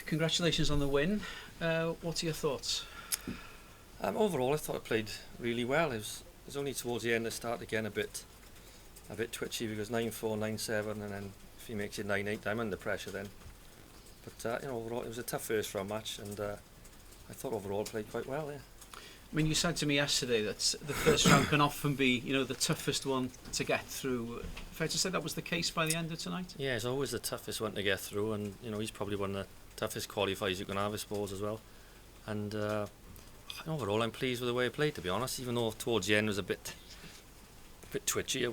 Congratulations on the win. What are your thoughts? Overall, I thought I played really well. It was only towards the end I started getting a bit twitchy because 9-4, 9-7, and then if he makes it 9-8, I'm under pressure then. But overall, it was a tough first round match, and I thought overall I played quite well. Yeah. I mean, you said to me yesterday that the first round can often be, the toughest one to get through. Fair to say that was the case by the end of tonight? Yeah, it's always the toughest one to get through, and he's probably one of the toughest qualifiers you can have, I suppose, as well. And overall, I'm pleased with the way I played, to be honest. Even though towards the end it was a bit twitchy,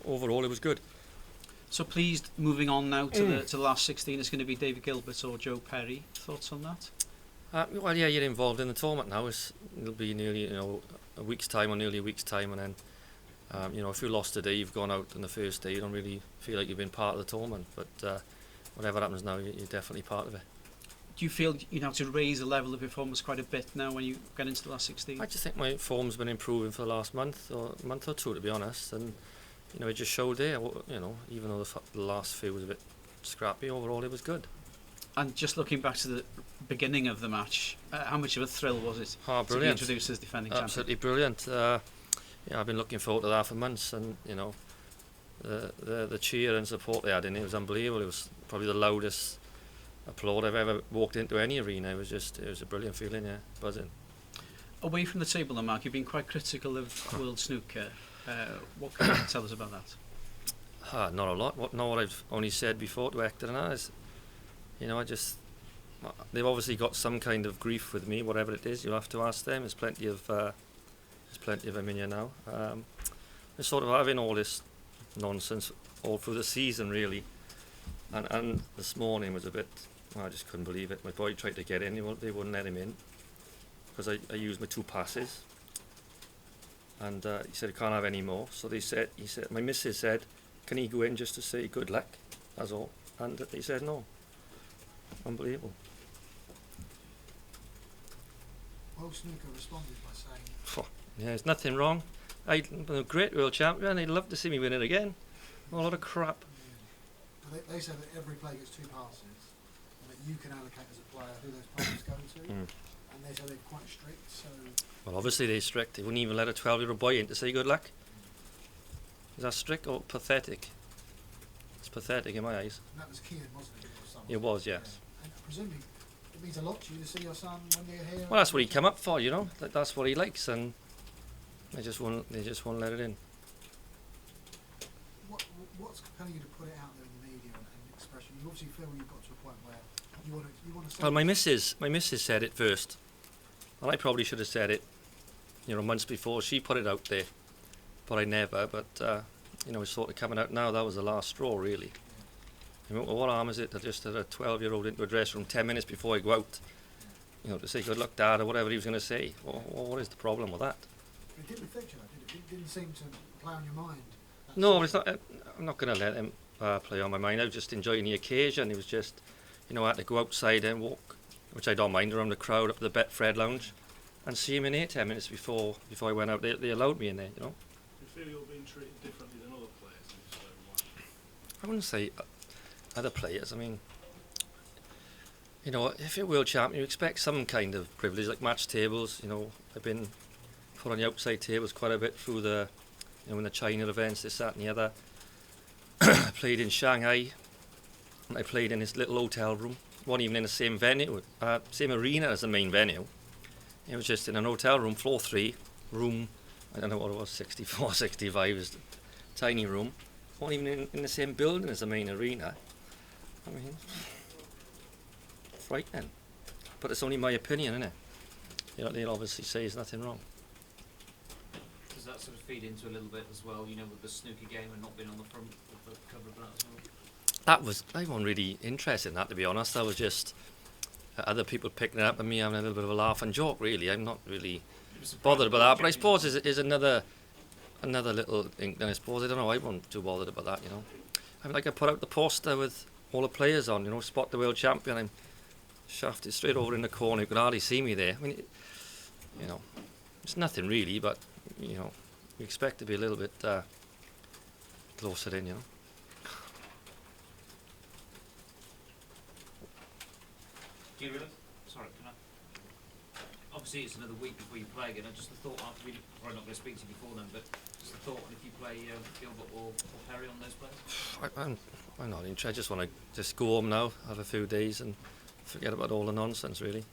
overall it was good. So pleased. Moving on now to the last 16, it's going to be David Gilbert or Joe Perry. Thoughts on that? Well, yeah, you're involved in the tournament now. It'll be nearly a week's time or nearly a week's time, and then if you lost today, you've gone out on the first day. You don't really feel like you've been part of the tournament, but whatever happens now, you're definitely part of it. Do you feel you have to raise the level of performance quite a bit now when you get into the last 16? I just think my form's been improving for the last month or two, to be honest, and it just showed there. Even though the last few was a bit scrappy, overall it was good. And just looking back to the beginning of the match, how much of a thrill was it to be introduced as defending champion? Absolutely brilliant. I've been looking forward to that for months, and the cheer and support they had in it was unbelievable. It was probably the loudest applaud I've ever walked into any arena. It was a brilliant feeling, yeah, buzzing. Away from the table, Mark, you've been quite critical of World Snooker. What can you tell us about that? Not a lot. What I've only said before to Hector and I is, they've obviously got some kind of grief with me, whatever it is. You'll have to ask them. There's plenty of them in here now. They're sort of having all this nonsense all through the season, really. And this morning was a bit. I just couldn't believe it. My boy tried to get in. They wouldn't let him in because I used my 2 passes. And he said he can't have any more. So he said, my missus said, can he go in just to say good luck? That's all. And he said no. Unbelievable. World Snooker responded by saying, yeah, there's nothing wrong. I'm a great world champion. They'd love to see me win it again. A lot of crap. Yeah. They said that every player gets 2 passes, and that you can allocate as a player who those passes go to. And they said they're quite strict. So. Well, obviously they're strict. They wouldn't even let a 12-year-old boy in to say good luck. Is that strict or pathetic? It's pathetic in my eyes. And that was Kian, wasn't it? It was, yes. Yeah. And presumably it means a lot to you to see your son when they're here. Well, that's what he come up for, That's what he likes, and they just won't let it in. What's compelling you to put it out there in the media and express? You obviously feel you've got to a point where you want to say. Well, my missus said it first, and I probably should have said it, months before. She put it out there, but I never. But it's sort of coming out now. That was the last straw, really. What harm is it to just let a 12-year-old into a dressing room 10 minutes before I go out, to say good luck, Dad, or whatever he was going to say? What is the problem with that? It didn't affect you, did it? It didn't seem to play on your mind. No, it's not. I'm not going to let him play on my mind. I was just enjoying the occasion. It was just, I had to go outside and walk, which I don't mind, around the crowd up to the Betfred lounge, and see him in here 10 minutes before I went out. They allowed me in there, Do you feel you're being treated differently than other players? And if so, why? I wouldn't say other players. I mean, if you're world champion, you expect some kind of privilege, like match tables. I've been put on the outside tables quite a bit through the, in the China events, this, that, and the other. I played in Shanghai. And I played in this little hotel room. Wasn't even in the same venue, same arena as the main venue. It was just in an hotel room, floor 3, room. I don't know what it was, 64, 65, is tiny room. Wasn't even in the same building as the main arena. I mean, frightening. But it's only my opinion, isn't it? They'll obviously say there's nothing wrong. Does that sort of feed into a little bit as well, with the snooker game and not being on the front of the cover of that as well? I wasn't really interested in that, to be honest. I was just other people picking it up and me having a little bit of a laugh and joke, really. I'm not really bothered about that. But I suppose is another little thing, I suppose. I don't know, I wasn't too bothered about that, I mean, I put out the poster with all the players on, spot the world champion. I'm shafted straight over in the corner. You could hardly see me there. I mean, it's nothing really, but, you expect to be a little bit closer in, Sorry, can I? Obviously, it's another week before you play again. I just the thought, I'm probably not going to speak to you before then, but just the thought if you play Gilbert or Perry on those players. I'm not interested. I just want to just go home now, have a few days, and forget about all the nonsense, really.